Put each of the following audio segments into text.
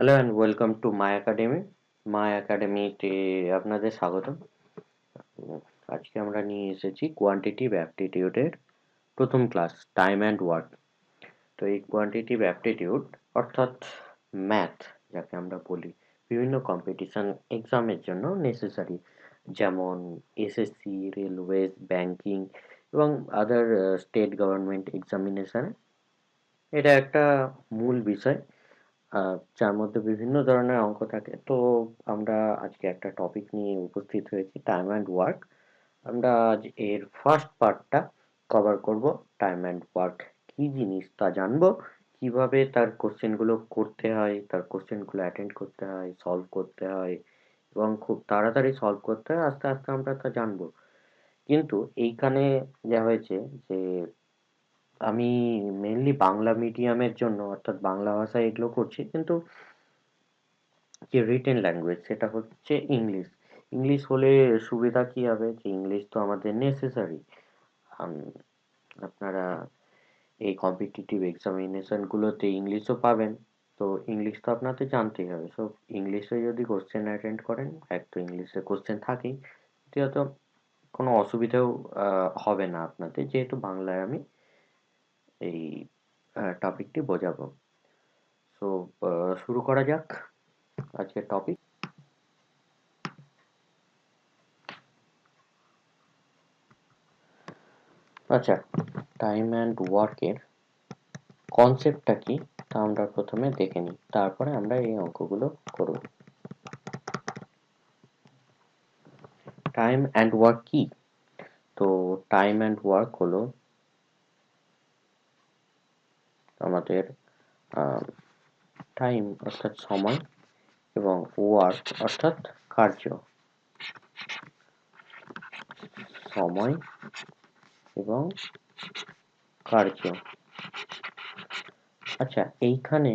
Hello and welcome to my academy. My একাডেমিতে আপনাদের স্বাগতম। উম, আজকে আমরা নিয়ে এসেছি কোয়ান্টিটিভ অ্যাপটিটিউডের প্রথম ক্লাস, টাইম অ্যান্ড ওয়ার্ক। তো এই কোয়ান্টিটিভ অ্যাপটিটিউড অর্থাৎ ম্যাথ, যাকে আমরা বলি, বিভিন্ন কম্পিটিশন এক্সামের জন্য নেসেসারি, যেমন এসএসসি, রেলওয়েজ, ব্যাংকিং এবং আদার স্টেট গভর্নমেন্ট এক্সামিনেশানে এটা একটা মূল বিষয়, যার মধ্যে বিভিন্ন ধরনের অঙ্ক থাকে। তো আমরা আজকে একটা টপিক নিয়ে উপস্থিত হয়েছি, টাইম অ্যান্ড ওয়ার্ক। আমরা আজ এর ফার্স্ট পার্টটা কভার করব। টাইম অ্যান্ড ওয়ার্ক কী জিনিস তা জানবো, কিভাবে তার কোশ্চেনগুলো করতে হয়, তার কোশ্চেনগুলো অ্যাটেন্ড করতে হয়, সলভ করতে হয় এবং খুব তাড়াতাড়ি সলভ করতে হয়, আস্তে আস্তে আমরা তা জানবো। কিন্তু এইখানে যা হয়েছে যে আমি মেনলি বাংলা মিডিয়ামের জন্য, অর্থাৎ বাংলা ভাষায় এগুলো করছি, কিন্তু যে রিটেন ল্যাঙ্গুয়েজ সেটা হচ্ছে ইংলিশ। ইংলিশ হলে সুবিধা কি হবে, যে ইংলিশ তো আমাদের নেসেসারি। আপনারা এই কম্পিটিটিভ এক্সামিনেশনগুলোতে ইংলিশও পাবেন, তো ইংলিশ তো আপনাদের জানতেই হবে। সো ইংলিশে যদি কোশ্চেন অ্যাটেন্ড করেন, এক তো ইংলিশে কোশ্চেন থাকেই, দ্বিতীয়ত কোনো অসুবিধাও হবে না আপনাদের, যেহেতু বাংলায় আমি এই টপিকটি বোঝাবো। সো শুরু করা যাক আজকের টপিক। আচ্ছা, টাইম অ্যান্ড ওয়ার্কের কনসেপ্টটা কি তা আমরা প্রথমে দেখে নিই, তারপরে আমরা এই অঙ্কগুলো করব। টাইম অ্যান্ড ওয়ার্ক কি? তো টাইম অ্যান্ড ওয়ার্ক হলো আমাদের টাইম অর্থাৎ সময় এবং ওয়ার্ক অর্থাৎ কার্য। সময় এবং কার্য। আচ্ছা, এইখানে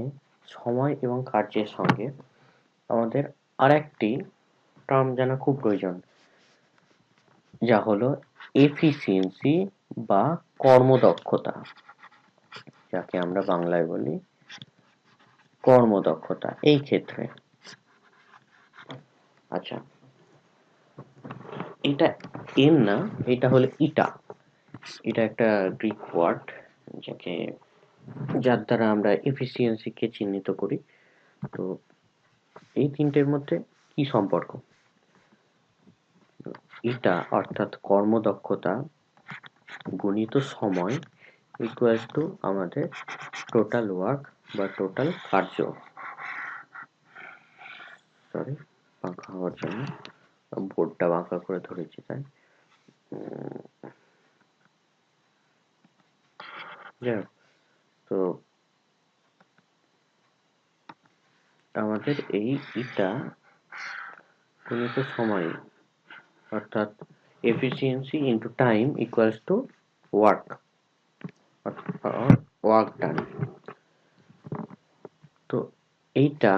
সময় এবং কার্যের সঙ্গে আমাদের আরেকটি টার্ম জানা খুব প্রয়োজন, যা হলো এফিসিয়েন্সি বা কর্মদক্ষতা, যাকে আমরা বাংলায় বলি কর্মদক্ষতা। এই ক্ষেত্রে আচ্ছা, এটা এন না, এটা হলো ইটা। এটা একটা গ্রিক ওয়ার্ড, যাকে যার দ্বারা আমরা এফিসিয়েন্সিকে চিহ্নিত করি। তো এই তিনটের মধ্যে কি সম্পর্ক? ইটা অর্থাৎ কর্মদক্ষতা গুণিত সময় ইকুয়ালস টু আমাদের টোটাল ওয়ার্ক বা টোটাল কার্য। সরি, বাঁকা হওয়ার জন্য বোর্ডটা বাঁকা করে ধরেছি, তাই যাই হোক। তো আমাদের এই ইটা গুণিত সময় অর্থাৎ efficiency into time equals to work, work done. তো এইটা,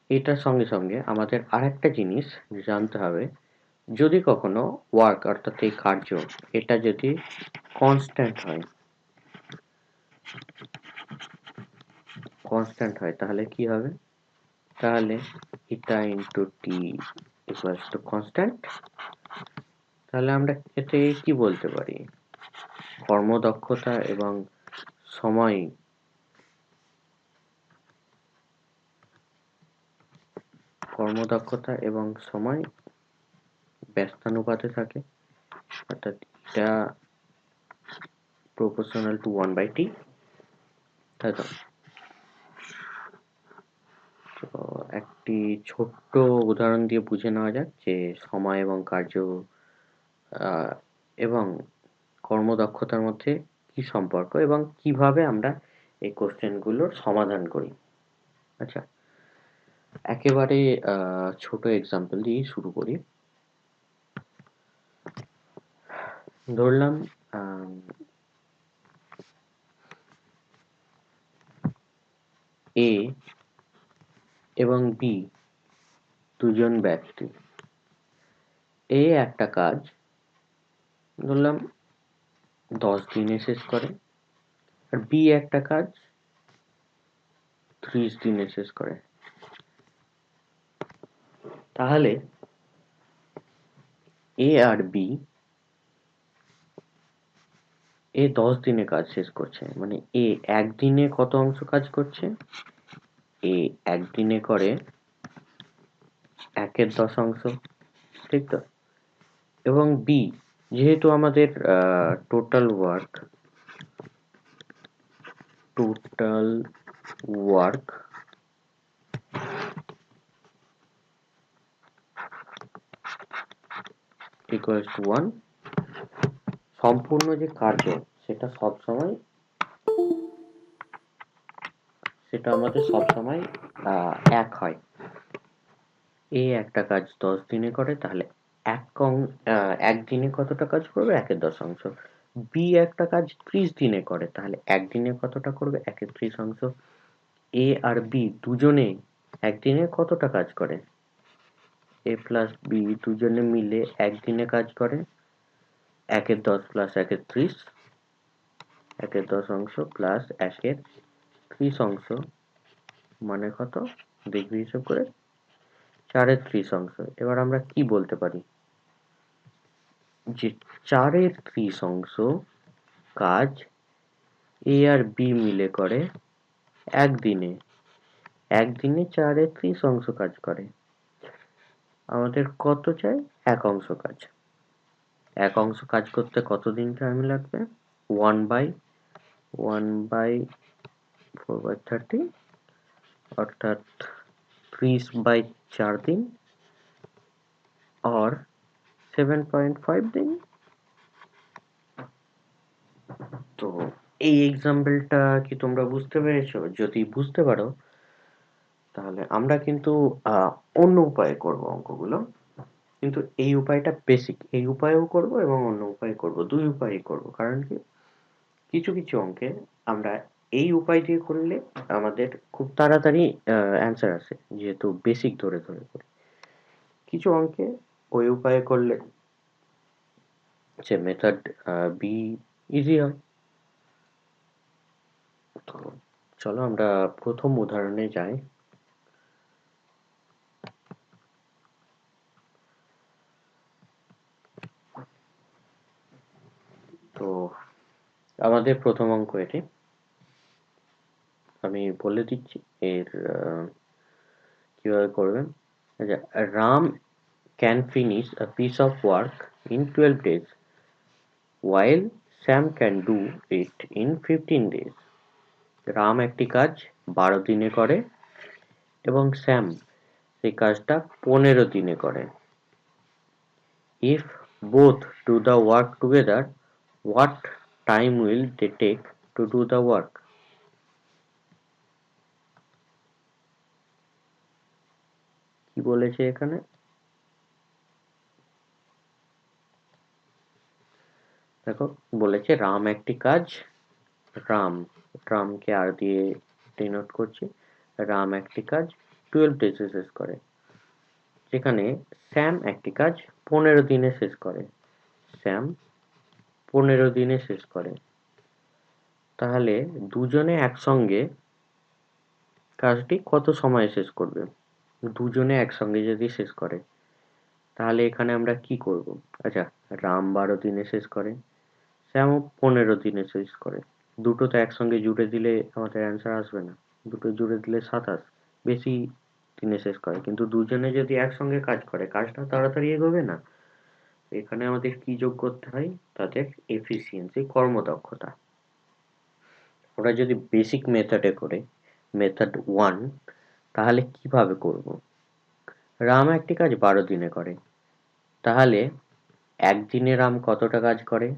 এটার সঙ্গে সঙ্গে আমাদের আরেকটা জিনিস জানতে হবে, যদি কখনো ওয়ার্ক অর্থাৎ এই কার্য এটা যদি কনস্ট্যান্ট হয়, তাহলে কি হবে? তাহলে eta into T equals to constant. তাহলে আমরা এতে কি বলতে পারি? কর্মদক্ষতা এবং সময় ব্যস্তানুপাতে থাকে, অর্থাৎ এটা প্রপোর্শনাল টু 1/t, তাই তো? তো একটি ছোট্ট উদাহরণ দিয়ে বুঝে নেওয়া যাক যে সময় এবং কার্য আহ, এবং কর্মদক্ষতার মধ্যে কি সম্পর্ক এবং কিভাবে আমরা এই কোশ্চেনগুলোর সমাধান করি। আচ্ছা, একেবারে ছোট এক্সাম্পল দিয়ে শুরু করি। ধরলাম এ এবং বি দুজন ব্যক্তি। এ একটা কাজ ধরলাম 10 দিনে শেষ করে, আর বি একটা কাজ 30 দিনে শেষ করে। তাহলে এ আর বি, এ 10 দিনে কাজ শেষ করছে, মানে এ একদিনে কত অংশ কাজ করছে? এ একদিনে করে 1/10 অংশ, ঠিক তো? এবং বি, যেহেতু আমাদের টোটাল ওয়ার্ক ইকুয়ালস টু 1, সম্পূর্ণ যে কার্য সেটা আমাদের সবসময় এক হয়। এ একটা কাজ 10 দিনে করে, তাহলে একদিনে কতটা কাজ করবে? 1/10 অংশ। বি একটা কাজ 30 দিনে করে, তাহলে একদিনে কতটা করবে? 1/30 অংশ। এ আর বি দুজনে একদিনে কতটা কাজ করে? এ প্লাস বি দুজনে মিলে একদিনে কাজ করে 1/10 প্লাস 1/30, 1/10 অংশ প্লাস 1/30 অংশ, মানে কত? দেখবি হিসেব করে, 4/30 অংশ। এবার আমরা কি বলতে পারি? যে 4/30 অংশ কাজ এ আর বি মিলে করে একদিনে। একদিনে 4/30 অংশ কাজ করে। আমাদের কত চাই? এক অংশ কাজ করতে কতদিন টাইম লাগবে? 1/4/30, অর্থাৎ 30/4 দিন, or 7.5 দিন। তো এই এক্সাম্পলটা কি তোমরা বুঝতে পেরেছো? যদি বুঝতে পারো তাহলে আমরা কিন্তু অন্য উপায়ে করব অঙ্কগুলো, কিন্তু এই উপায়টা বেসিক। এই উপায়েও করব এবং অন্য উপায়ে করব, দুই উপায়ে করব। কারণ কি, কিছু কিছু অঙ্কে আমরা এই উপায় দিয়ে করলে আমাদের খুব তাড়াতাড়ি অ্যান্সার আসে, যেহেতু বেসিক ধরে ধরে করি। কিছু অঙ্কে ওই উপায়ে করলে যে মেথড বি ইজি হয়। তো চলো আমরা প্রথম উদাহরণে যাই। তো আমাদের প্রথম অঙ্ক এটি, আমি বলে দিচ্ছি এর কিভাবে করবেন। আচ্ছা, Ram can finish a piece of work in 12 days while Sam can do it in 15 days. Ram একটি কাজ 12 দিনে করে এবং স্যাম সেই কাজটা 15 দিনে করে। If both do the work together, what time will they take to do the work? কি বলেছে এখানে? দেখো, বলেছে রাম একটি কাজ, রাম, রামকে আর দিয়ে ডিনোট করছি, রাম একটি কাজ 12 ডেজে শেষ করে, যেখানে স্যাম একটি কাজ 15 দিনে শেষ করে। স্যাম 15 দিনে শেষ করে। তাহলে দুজনে একসঙ্গে কাজটি কত সময়ে শেষ করবে? দুজনে একসঙ্গে যদি শেষ করে তাহলে এখানে আমরা কি করব? আচ্ছা, রাম 12 দিনে শেষ করে, শ্যামও 15 দিনে শেষ করে। দুটো তো একসঙ্গে জুড়ে দিলে আমাদের অ্যান্সার আসবে না। দুটো জুড়ে দিলে 27 বেশি দিনে শেষ করে, কিন্তু দুজনে যদি একসঙ্গে কাজ করে কাজটা তাড়াতাড়ি এগোবে না। এখানে আমাদের কি যোগ করতে হয়? তাদের এফিসিয়েন্সি, কর্মদক্ষতা। ওরা যদি বেসিক মেথডে করে, মেথড 1, তাহলে কিভাবে করব? রাম একটি কাজ 12 দিনে করে, তাহলে একদিনে রাম কতটা কাজ করে?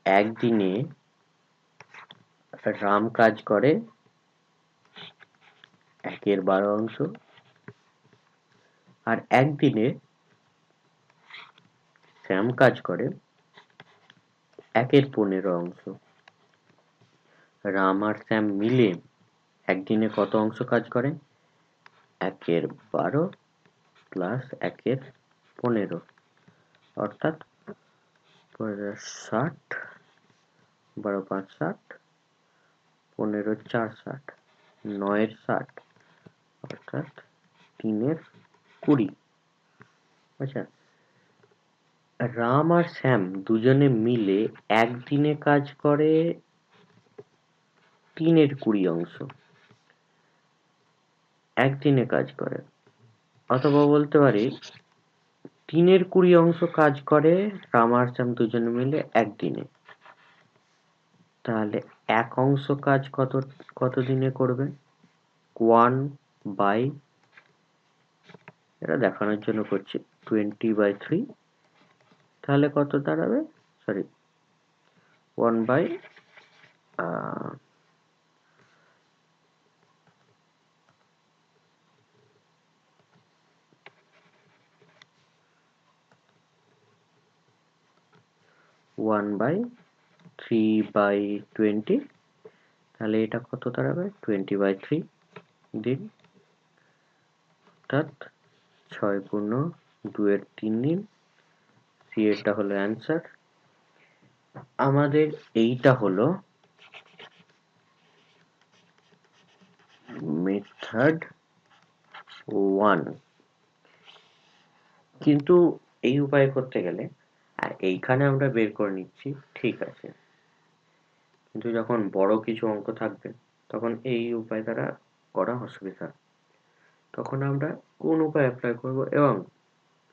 একদিনে রাম কাজ করে 1/12 অংশ, আর একদিনে শ্যাম কাজ করে 1/15 অংশ। রাম আর শ্যাম মিলে একদিনে কত অংশ কাজ করে? 1/12 প্লাস 1/15, অর্থাৎ 60, 12 5 60, 15 4 60। 9 60 অর্থাৎ 3 20। আচ্ছা, রাম আর শ্যাম দুজনে মিলে একদিনে কাজ করে 3 অংশ, একদিনে কাজ করে। অথবা বলতে পারি 3 অংশ কাজ করে রাম আর শ্যাম দুজনে মিলে একদিনে। তাহলে এক অংশ কাজ কত দিনে করবে? 1/, এটা দেখানোর জন্য করছি, 20/3। তাহলে কত দাঁড়াবে? সরি, 1/, 1/3/20। তাহলে এটা কত দাঁড়াবে? 20/3 দিন, অর্থাৎ 6 গুণ 2 এর 3 দিন। সি এটা হলো অ্যান্সার। আমাদের এইটা হলো মেথড 1। কিন্তু এই উপায় করতে গেলে, আর এইখানে আমরা বের করে নিচ্ছি, ঠিক আছে, কিন্তু যখন বড় কিছু অঙ্ক থাকবে তখন এই উপায় দ্বারা করা অসুবিধা। তখন আমরা কোন উপায় অ্যাপ্লাই করব, এবং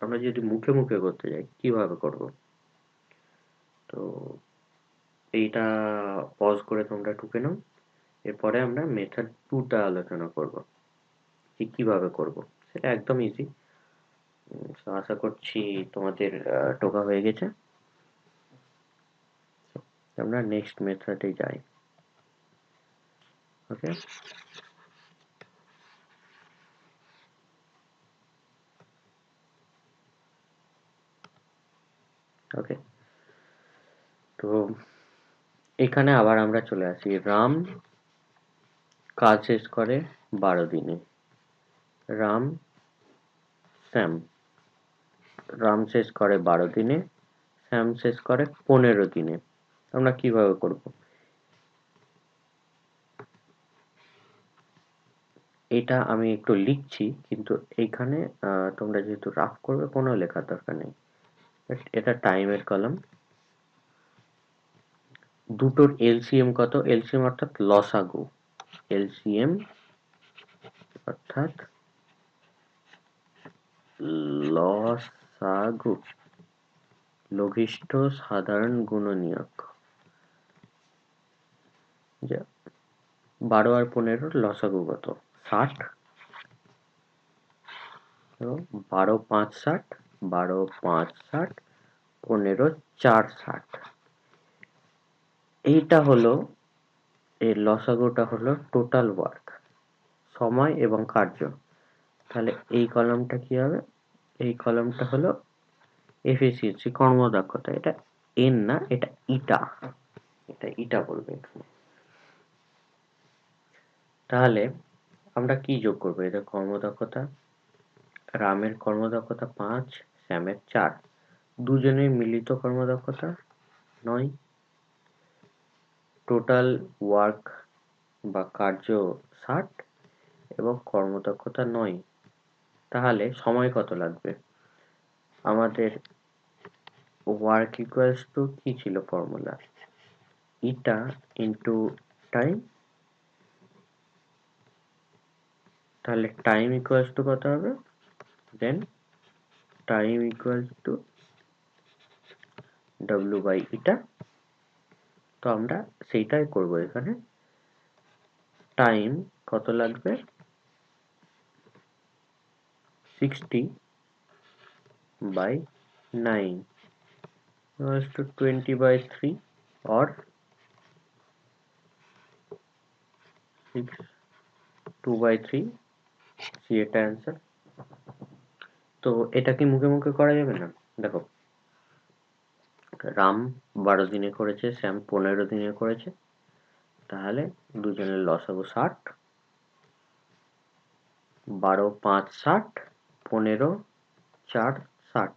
আমরা যদি মুখে মুখে করতে যাই কিভাবে করব। তো এইটা পজ করে তোমরা টুকে নাও। এরপরে আমরা মেথড 2টা আলোচনা করব, যে কিভাবে করব। সেটা একদম ইজি। আশা করছি তোমাদের টোকা হয়ে গেছে। আমরা নেক্সট মেথডে যাই। ওকে, ওকে। তো এখানে আবার আমরা চলে আসি। রাম কাজ শেষ করে 12 দিনে। রাম শ্যাম, রাম শেষ করে 12 দিনে, শ্যাম শেষ করে 15 দিনে। আমরা কিভাবে করব? এটা আমি একটু লিখছি, কিন্তু এইখানে তোমরা যেহেতু রাফ করবে, কোনো লেখার দরকার নেই। এটা টাইমের কলাম। দুটোর এলসিএম কত? এলসিএম অর্থাৎ লসাগু। এলসিএম অর্থাৎ লসাগু, লঘিষ্ঠ সাধারণ গুণনীয়ক। 12 আর 15 লসাগু কত? 60। 12 5 60, 12 5 60, 15 4 60। এইটা হলো, এই লসাগুটা হলো টোটাল ওয়ার্ক, সময় এবং কার্য। তাহলে এই কলামটা কি হবে? এই কলামটা হলো এফিসিয়েন্সি, কর্মদক্ষতা। এটা এন না, এটা ইটা, এটা ইটা বলবে এখানে। তাহলে আমরা কি যোগ করবো? এটা কর্মদক্ষতা, রামের কর্মদক্ষতা 5, শ্যামের 4, দুজনের মিলিত কর্মদক্ষতা 9, টোটাল ওয়ার্ক বা কার্য 60 এবং কর্মদক্ষতা 9। তাহলে সময় কত লাগবে? আমাদের ওয়ার্ক ইকুয়ালস টু কি ছিল ফর্মুলা? Eta into time. তাহলে টাইম ইকুয়ালস টু কত হবে? Then time equals to W by eta. তো আমরা সেইটাই করব এখানে। টাইম কত লাগবে? 60/9 equals to 20/3 or 2/3। সি এটা অ্যান্সার। তো এটা কি মুখে মুখে করা যাবে না? দেখো, রাম 12 দিনে করেছে, শ্যাম 15 দিনে করেছে। তাহলে দুজনের লসাগু 60। 12 5 60, 15 4 60,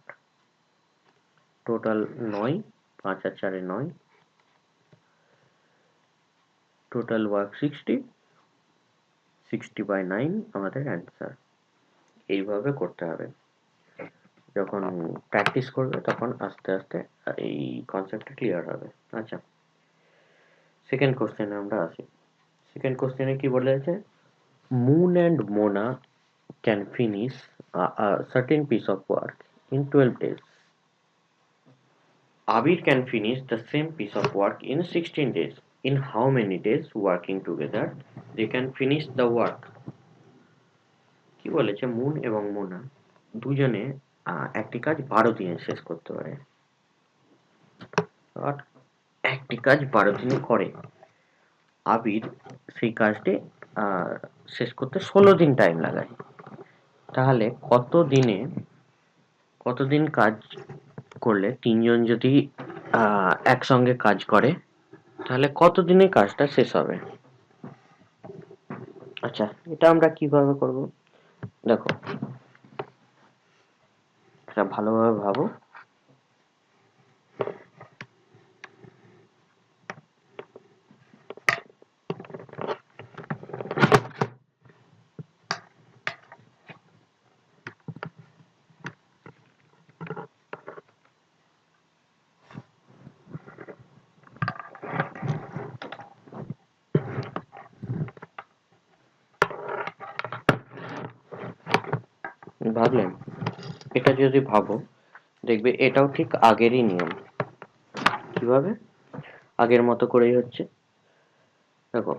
টোটাল 9, 5 আর 4 9, টোটাল ওয়ার্ক 60। 60/9 আমাদের অ্যান্সার। এইভাবে করতে হবে। যখন প্র্যাকটিস করবে তখন আস্তে আস্তে এই কনসেপ্টটা ক্লিয়ার হবে। আচ্ছা, সেকেন্ড কোশ্চেনে আমরা আসি। সেকেন্ড কোশ্চেনে কি বলেছে? Moon and Mona can finish a certain piece of work in 12 days. Abir can finish the same piece of work in 16 days. In how many days working together they can finish the work? কি বলেছে? Moon এবং মোনা দুজনে একটি কাজ 12 দিনে শেষ করতে পারে। আর একটি কাজ 12 দিনে করে। আবির সেই কাজটি শেষ করতে 16 দিন টাইম লাগায়। তাহলে কতদিন কাজ করলে তিনজন যদি একসঙ্গে কাজ করে তাহলে কতদিনে কাজটা শেষ হবে? আচ্ছা, এটা আমরা কিভাবে করব? দেখো, এটা ভালোভাবে ভাবো। ভাবলেন? এটা যদি ভাবো দেখবে এটাও ঠিক আগেরই নিয়ম। কিভাবে? আগের মতো করেই হচ্ছে। দেখো,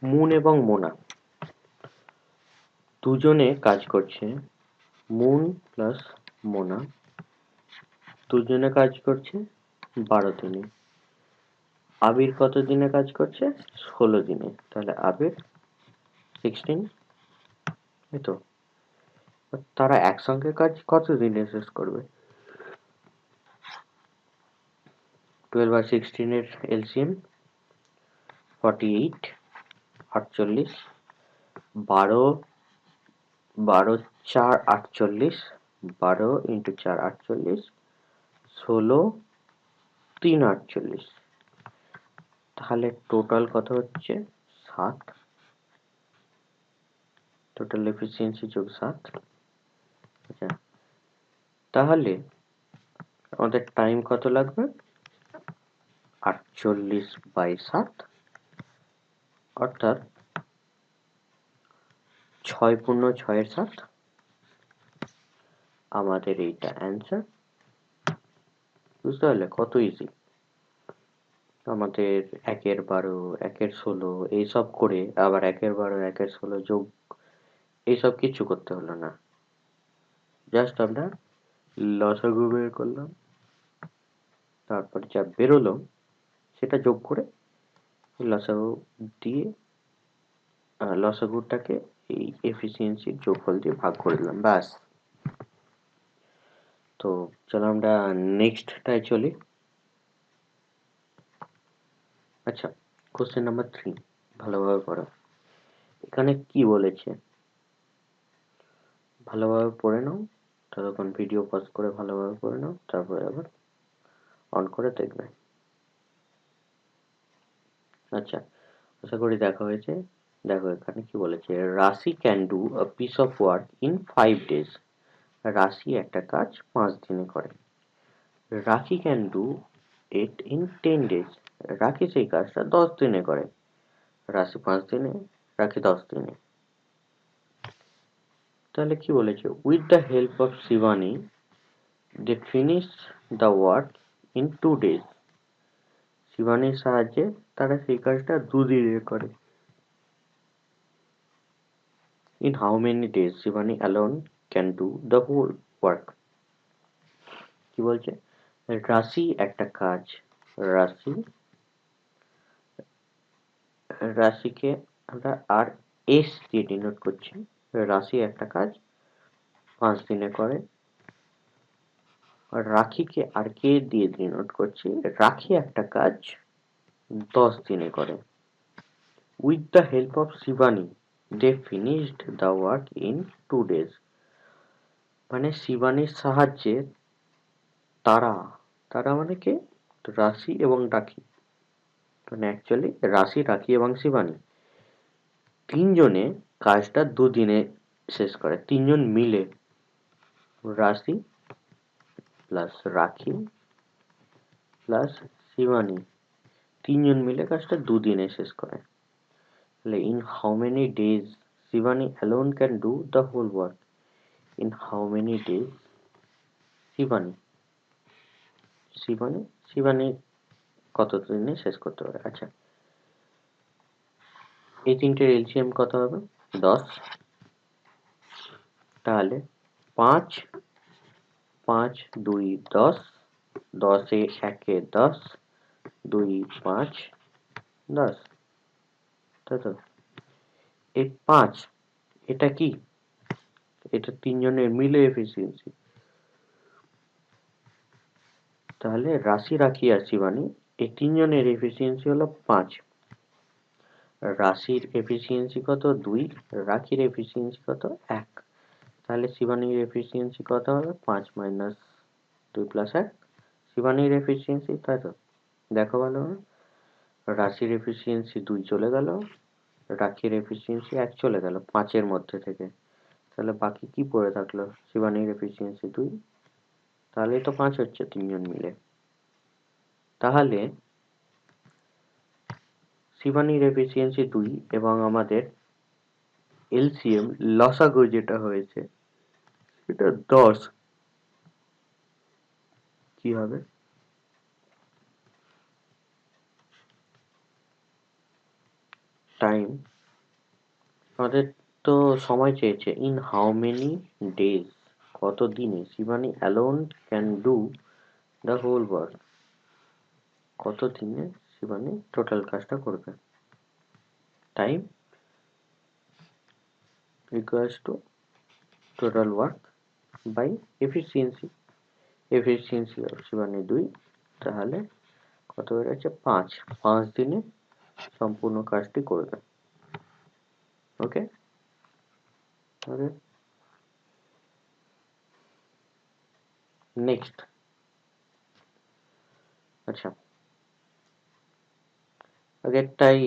মুন এবং মোনা দুজনে কাজ করছে। মুন প্লাস মোনা দুজনে কাজ করছে 12 দিনে। আবির কত দিনে কাজ করছে? 16 দিনে। তাহলে আবির 16, এই তো। তারা একসঙ্গে কাজ কত দিনে শেষ করবে? 12 আর 16 এর এলসিএম 48, 48, 12, 12 4 48, 12 into 4 48, 16 3 48। তাহলে টোটাল কত হচ্ছে? 7। টোটাল এফিসিয়েন্সি যোগ 7। আচ্ছা, তাহলে আমাদের টাইম কত লাগবে? 48/7, অর্থাৎ 6 পূর্ণ 6 7। আমাদের এইটা অ্যান্সার। বুঝতে পারলে কত ইজি? আমাদের 1 12 1 16 এইসব করে আবার 1 12 1 16 যোগ এইসব কিছু করতে হলো না। জাস্ট আমরা লসাগু বের করলাম, তারপর যা বেরোলো সেটা যোগ করে লসাগু দিয়ে লসাগুটাকে এই এফিসিয়েন্সির যোগফল দিয়ে ভাগ করে দিলাম, ব্যাস। তো চলো আমরা নেক্সটটায় চলি। আচ্ছা, কোশ্চেন নাম্বার 3 ভালোভাবে পড়ো। এখানে কি বলেছে ভালোভাবে পড়ে নাও, ততক্ষণ ভিডিও পজ করে ভালোভাবে পড়ে নাও, তারপরে আবার অন করে দেখবে। আচ্ছা, আশা করি দেখা হয়েছে। দেখো এখানে কি বলেছে, রাশি can do a piece of work in 5 days। রাশি একটা কাজ 5 দিনে করে। রাখি can do it in 10 days। রাখি সেই কাজটা 10 দিনে করে। রাশি 5 দিনে, রাখি 10 দিনে। তাহলে কি বলেছে, with the help of Shivani they finish the work in 2 days। শিবানীর সাহায্যে তারা সেই কাজটা 2 দিনে করে। In how many days Shivani alone can do the whole work? কি বলছে, রাশি একটা কাজ, রাশি রাশিকে আমরা আর এস দিয়ে ডিনোট করছি। রাশি একটা কাজ 5 দিনে করে। আর রাখিকে আর কে দিয়ে ডিনোট করছি, রাখি একটা কাজ 10 দিনে করে। With the help of Shivani they finished the work in 2 days। মানে শিবানীর সাহায্যে তারা, তারা মানে কে? রাশি এবং রাখি, মানে অ্যাকচুয়ালি রাশি রাখি এবং শিবানী তিনজনে কাজটা দুদিনে শেষ করে। তিনজন মিলে, রাশি প্লাস রাখি প্লাস শিবানী, তিনজন মিলে কাজটা দুদিনে শেষ করে। তাহলে in how many days Shivani alone can do the whole work? In how many days Shivani Shivani Shivani কত দিনে শেষ করতে পারে? আচ্ছা, এই তিনটের এলসিএম কত হবে? 10। তাহলে 5, 5 2 10, 10 এ 1 এ 10, 2 5 10, তাই তো? এই 5, এটা কি? এটা তিনজনের মিলে এফিসিয়েন্সি। তাহলে রাশি, রাখি আর শিবানী, এই তিনজনের এফিসিয়েন্সি হলো 5। রাশির এফিসিয়েন্সি কত? 2। রাখির এফিসিয়েন্সি কত? 1। তাহলে শিবানীর এফিসিয়েন্সি কত হবে? 5 মাইনাস 2 প্লাস 1, শিবানীর এফিসিয়েন্সি, তাই তো? দেখো ভালো করে। রাশির এফিসিয়েন্সি 2 চলে গেল, রাখির এফিসিয়েন্সি 1 চলে গেল 5 এর মধ্যে থেকে। তাহলে বাকি কি পড়ে থাকলো? শিবানীর এফিসিয়েন্সি 2, তাহলেই তো 5 হচ্ছে তিনজন মিলে। তাহলে শিবানীর এফিসিয়েন্সি 2 এবং আমাদের এলসিএম লসাগু যেটা হয়েছে সেটা 10। কি হবে? টাইম, আমাদের তো সময় চেয়েছে। ইন হাউ মেনি ডেজ, কত দিনে Shivani alone can do the whole work? কত দিনে শিবানী টোটাল কাজটা করবে? Time equals to total work by efficiency. Efficiency of Shivani 2, তাহলে কত হয়ে যাচ্ছে? 5। 5 দিনে সম্পূর্ণ কাজটি করবে। ওকে, ওকে। নেক্সট। আচ্ছা, আগেরটাই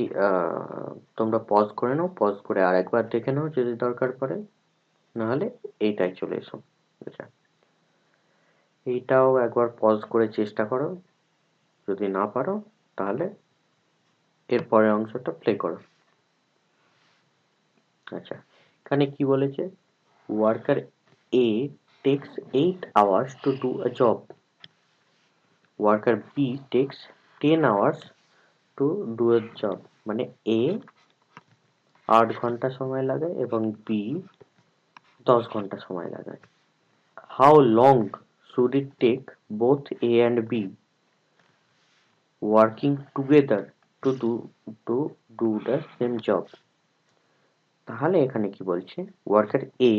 তোমরা পজ করে নাও, পজ করে আর একবার দেখে নাও যদি দরকার পড়ে, নাহলে এইটাই চলে এসো। আচ্ছা, এইটাও একবার পজ করে চেষ্টা করো, যদি না পারো তাহলে এর পরের অংশটা প্লে করো। আচ্ছা, এখানে কি বলেছে? Worker A takes 8 hours to do a job. Worker B takes 10 hours to do a job. মানে A 8 ঘন্টা সময় লাগায় এবং B 10 ঘন্টা সময় লাগায়। How long should it take both A and B working together to do the same job? তাহলে এখানে কি বলছে? ওয়ার্কার A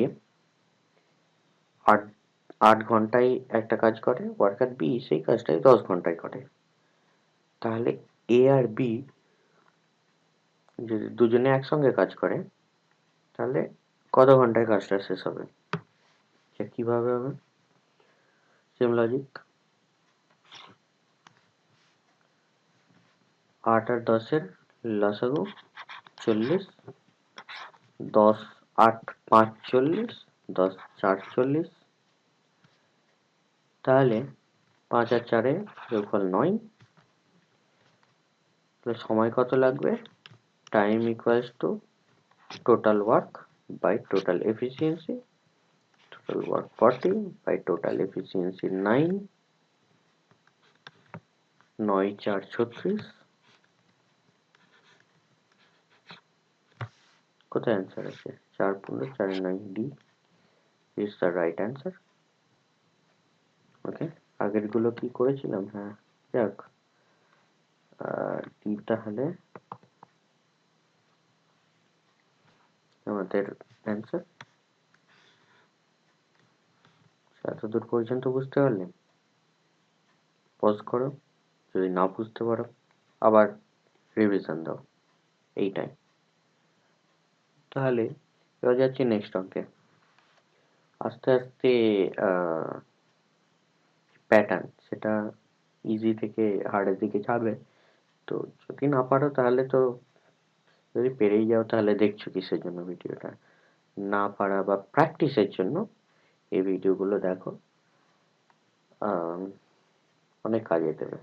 8 ঘন্টায় একটা কাজ করে, ওয়ার্কার B সেই কাজটাই 10 ঘন্টায় করে। তাহলে A আর B যদি দুজনে একসঙ্গে কাজ করে তাহলে কত ঘন্টায় কাজটা শেষ হবে? এটা কিভাবে হবে? Same logic. 8 আর 10 এর লসাগু 40, 10 8 5 40, 10 4 40, তাহলে 5 আর 4 এ যোগফল 9। তাহলে সময় কত লাগবে? Time equals to total work by total efficiency. Total work 40 by total efficiency 9, 9 4 36। কোথায় অ্যান্সার আছে? 4 15 4 9, D is the right answer. Okay, আগের গুলো কি করেছিলাম? হ্যাঁ, যাক, ডি তাহলে আমাদের অ্যান্সার। এতদূর পর্যন্ত বুঝতে পারলে? পজ করো, যদি না বুঝতে পারো আবার রিভিশন দাও এইটাই। তাহলে এবার যাচ্ছি নেক্সট অঙ্কে। আস্তে আস্তে প্যাটার্ন সেটা ইজি থেকে হার্ডের দিকে যাবে। তো যদি না পারো তাহলে তো যদি পেরেই যাও তাহলে দেখছো কিসের জন্য ভিডিওটা? না পারা বা প্র্যাকটিসের জন্য এই ভিডিওগুলো দেখো, আম, অনেক কাজে দেবে।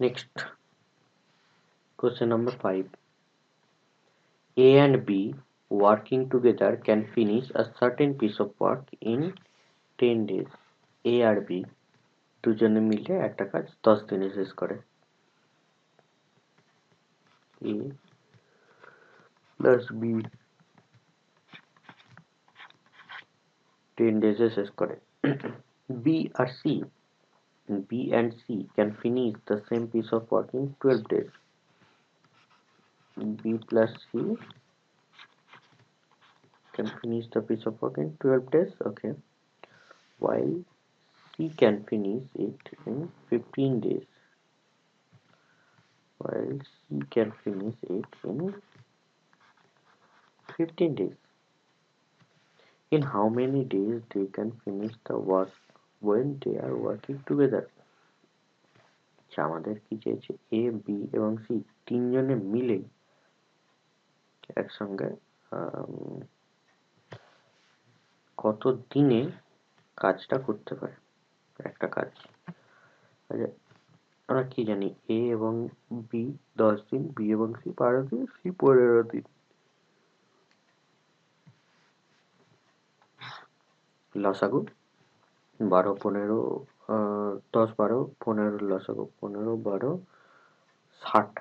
Next, question number 5. A and B working together can finish a certain piece of work in 10 days. A আর B দুজনে মিলে একটা কাজ 10 দিনে শেষ করে। A plus B 10 days এ শেষ করে। B R C, B and C can finish the same piece of work in 12 days. B plus C can finish the piece of work in 12 days, okay, while C can finish it in 15 days. While C can finish it in 15 days. In how many days they can finish the work when they are working together? আমাদের কি চেয়েছে? A, B এবং C তিনজনে মিলে একসঙ্গে কত দিনে কাজটা করতে পারে একটা কাজ। আচ্ছা, আমরা কি জানি? A এবং B 10 দিন, B এবং C 12 দিন, C 15 দিন। লসাগু 12, 15, 10, 12, 15 লসাগু 15, 12, 60,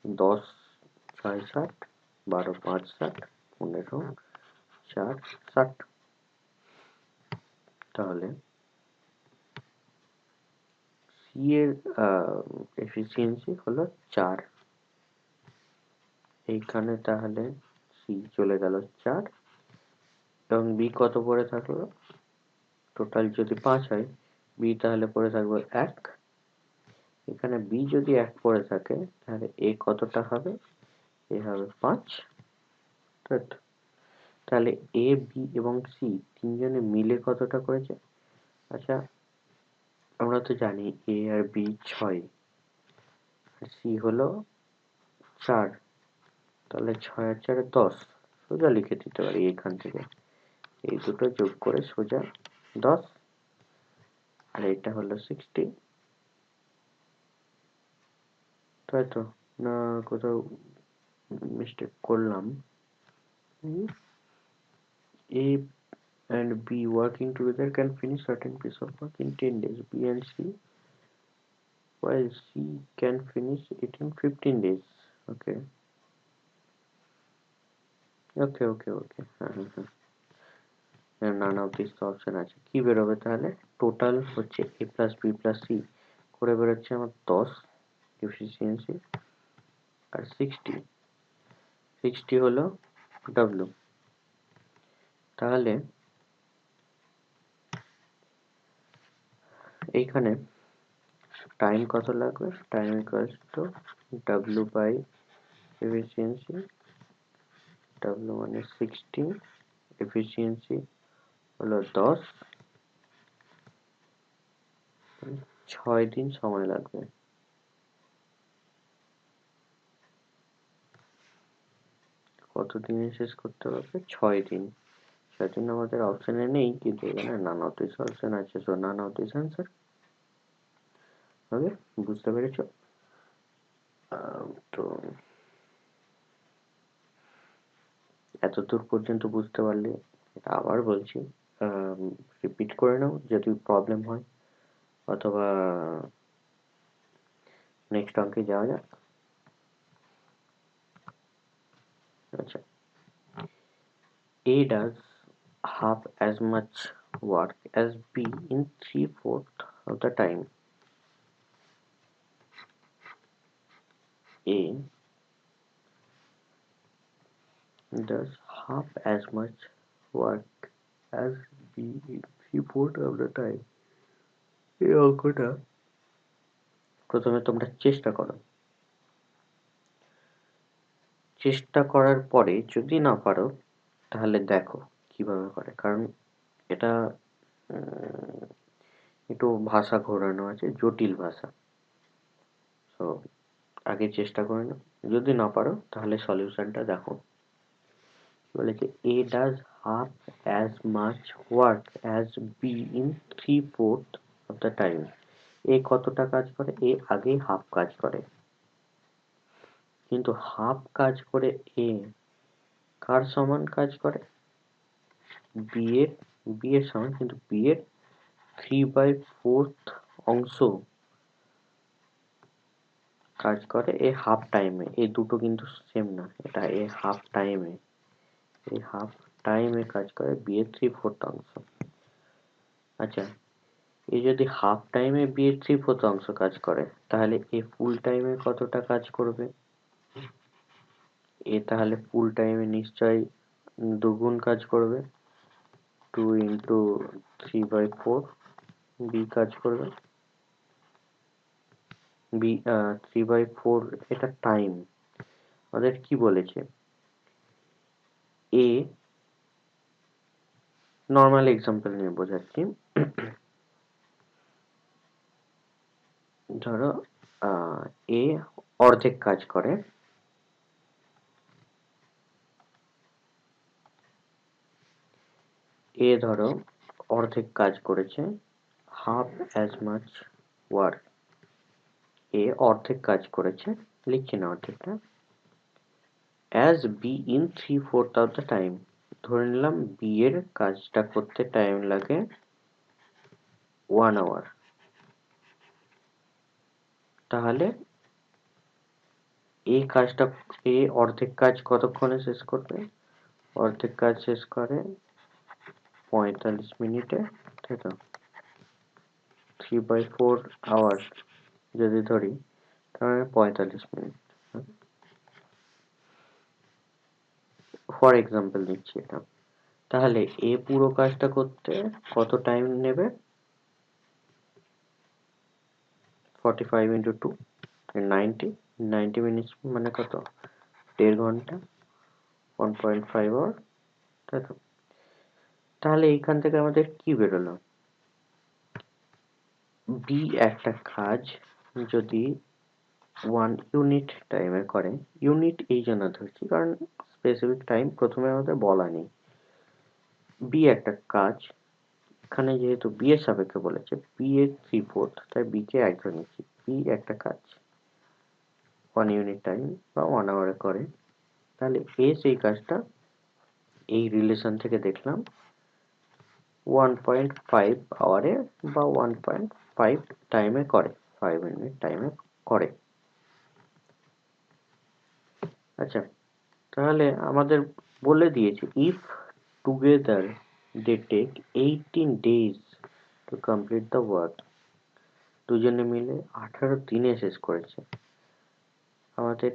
10, 6, 60, 12, 5, 60, 15, 4, 60। তাহলে C এর এফিসিয়েন্সি হলো 4। এইখানে তাহলে C চলে গেল 4 এবং B কত পড়ে থাকলো? টোটাল যদি 5 হয়, B তাহলে পড়ে থাকবে 1। এখানে B যদি 1 পড়ে থাকে তাহলে A কতটা হবে? A হবে 5, তাই তো? তাহলে A, B এবং C তিনজনে মিলে কতটা করেছে? আচ্ছা, আমরা তো জানি A আর B 6 আর C হলো 4, তাহলে 6 আর 4 10, সোজা লিখে দিতে পারি এখান থেকে। এই দুটো যোগ করে সোজা 10, আর এটা হলো 60, তাই তো? না কোথাও মিস্টেক করলাম? A and B working together can finish certain piece of work in 10 days. B and C, while C can finish it in 15 days. Okay. Okay. None of these option আছে। কি বেরোবে তাহলে? টোটাল হচ্ছে A plus B plus C করে বেরোচ্ছে আমার 10 efficiency, আর 60 হলো W। তাহলে এইখানে টাইম কত লাগবে? Time equals to W by efficiency. W মানে 60, এফিসিয়েন্সি হলো 10, 6 দিন সময় লাগবে। কত দিনে শেষ করতে পারবে? 6 দিন। 6 দিন আমাদের অপশনে নেই, কিন্তু এখানে নান অফ দিস অপশন আছে, so none of this answer. Okay, বুঝতে পেরেছো? তো এতদূর পর্যন্ত বুঝতে পারলে, এটা আবার বলছি, রিপিট করে নাও যদি প্রবলেম হয়, অথবা নেক্সট অঙ্কে যাওয়া যাক। আচ্ছা, A does half as much work as B in 3/4 of the time. A does half as much work as B in 3/4 of the time. এই অঙ্কটা প্রথমে তোমরা চেষ্টা করো। চেষ্টা করার পরে যদি না পারো তাহলে দেখো কিভাবে করে, কারণ এটা একটু ভাষা ঘোরানো আছে, জটিল ভাষা। তো আগে চেষ্টা করে নাও, যদি না পারো তাহলে সলিউশনটা দেখো। বলেছে A does half as much work as B in 3/4 of the time. A কতটা কাজ করে? A আগেই হাফ কাজ করে, কিন্তু হাফ কাজ করে A কার সমান কাজ করে? B এর সমান, কিন্তু B এর 3/4 অংশ কাজ করে এ হাফ টাইমে। এই দুটো কিন্তু সেম না, এটা এ হাফ টাইমে, এই হাফ টাইমে কাজ করে বি এর 3/4 অংশ। আচ্ছা, এ যদি হাফ টাইমে বি এর 3/4 অংশ কাজ করে, তাহলে এ ফুল টাইমে কতটা কাজ করবে? এ তাহলে ফুল টাইমে নিশ্চয়ই দুগুণ কাজ করবে, 2 ইন্টু 3/4। বি কাজ করবে, বি 3/4, এটা টাইম। আমাদের কি বলেছে? এ নর্মাল এক্সাম্পল নিয়ে বোঝাচ্ছি। ধরো এ অর্ধেক কাজ করে, এ ধরো অর্ধেক কাজ করেছে, হাফ অ্যাজ মাচ ওয়ার্ক। এ অর্ধেক কাজ করেছে, লিখছি না অর্ধেকটা, as be in 3/4 of the time. ধরে নিলাম বি এর কাজটা করতে টাইম লাগে 1 আওয়ার। তাহলে এই কাজটা, এ অর্ধেক কাজ কতক্ষণে শেষ করবে? অর্ধেক কাজ শেষ করে 45 মিনিটে, তাই তো? 3/4 আওয়ার যদি ধরি, তাহলে 45 মিনিট। ফর এক্সাম্পল দিচ্ছি এটা। তাহলে এ পুরো কাজটা করতে কত টাইম নেবে? 45 ইন্টু 2, 90 মিনিটস, মানে কত? 1.5 ঘন্টা, 1.5 আওয়ার, তাই তো? তাহলে এইখান থেকে আমাদের কি বেরোলো? বি একটা কাজ যদি 1 ইউনিট টাইমে করে, ইউনিট এই জন্য ধরছি কারণ স্পেসিফিক টাইম প্রথমে আমাদের বলা নেই। বি একটা কাজ, এখানে যেহেতু বি এর সাপেক্ষে বলেছে, বি এর 3/4, তাই বি কে এক ধরে নিচ্ছি। বি একটা কাজ 1 ইউনিট টাইম বা 1 আওয়ারে করে, তাহলে এ সেই কাজটা এই রিলেশন থেকে দেখলাম 1.5 আওয়ারে বা 1.5 টাইমে করে, 5 মিনিট টাইমে করে। আচ্ছা, তাহলে আমাদের বলে দিয়েছে if together they take 18 days to complete the work. দুজনে মিলে 18 দিনে শেষ করেছে। আমাদের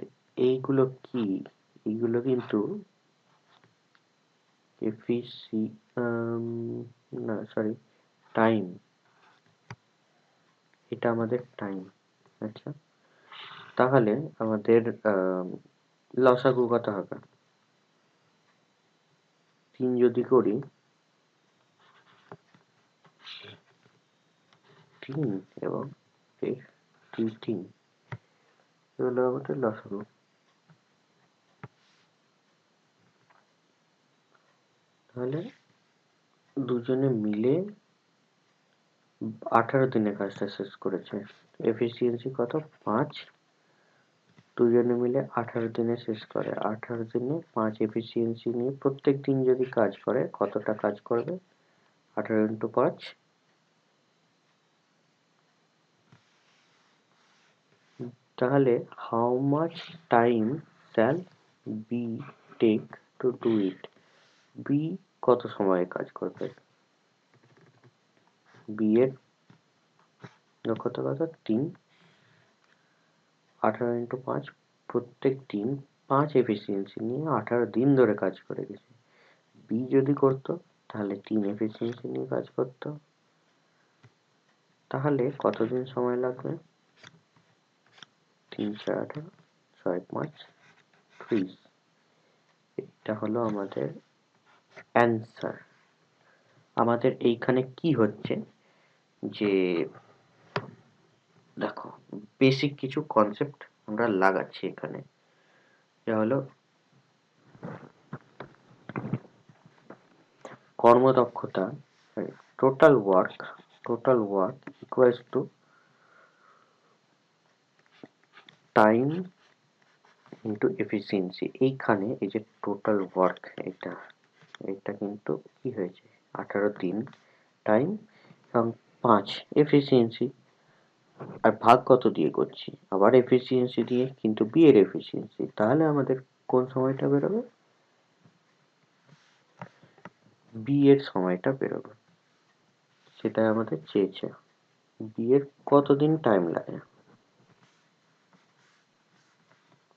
এইগুলো কি? এইগুলো কিন্তু এফিসি, না সরি, টাইম। এটা আমাদের টাইম। আচ্ছা, তাহলে আমাদের লসাগু কত হবে? 3 যদি করি, 3 এবং 3 হলো আমাদের লসাগু। তাহলে দুজনে মিলে 18 দিনে কাজটা শেষ করেছে। এফিসিয়েন্সি কত? 5। দুজনে মিলে 18 দিনে শেষ করে, 18 দিনে 5 এফিসিয়েন্সি নিয়ে প্রত্যেক দিন যদি কাজ করে, কতটা কাজ করবে? 18 ইন্টু 5, তাহলে how much time shall be take to do it? B কত সময়ে কাজ করবে? বি এর দক্ষতা কত? 3। 18 ইন্টু 5, প্রত্যেক দিন 5 এফিসিয়েন্সি নিয়ে 18 দিন ধরে কাজ করে গেছে। বি যদি করতো তাহলে 3 এফিসিয়েন্সি নিয়ে কাজ করতো, তাহলে কতদিন সময় লাগবে? 3 4 18, 6 5 30। এটা হলো আমাদের অ্যান্সার। আমাদের এইখানে কি হচ্ছে? যে দেখো বেসিক কিছু কনসেপ্ট আমরা লাগাচ্ছি এখানে, যা হলো কর্মদক্ষতা, total work equals to time into efficiency. এইখানে এই যে টোটাল ওয়ার্ক, এটা কিন্তু কি হয়েছে 18 দিন টাইম এবং 5 এফিসিয়েন্সি, আর ভাগ কত দিয়ে করছি, আবার এফিসিয়েন্সি দিয়ে, কিন্তু বি এর এফিসিয়েন্সি। তাহলে আমাদের কোন সময়টা বেরোবে, বি এর সময়টা বেরোবে, সেটা আমাদের চেয়েছে। বি এর কতদিন টাইম লাগে,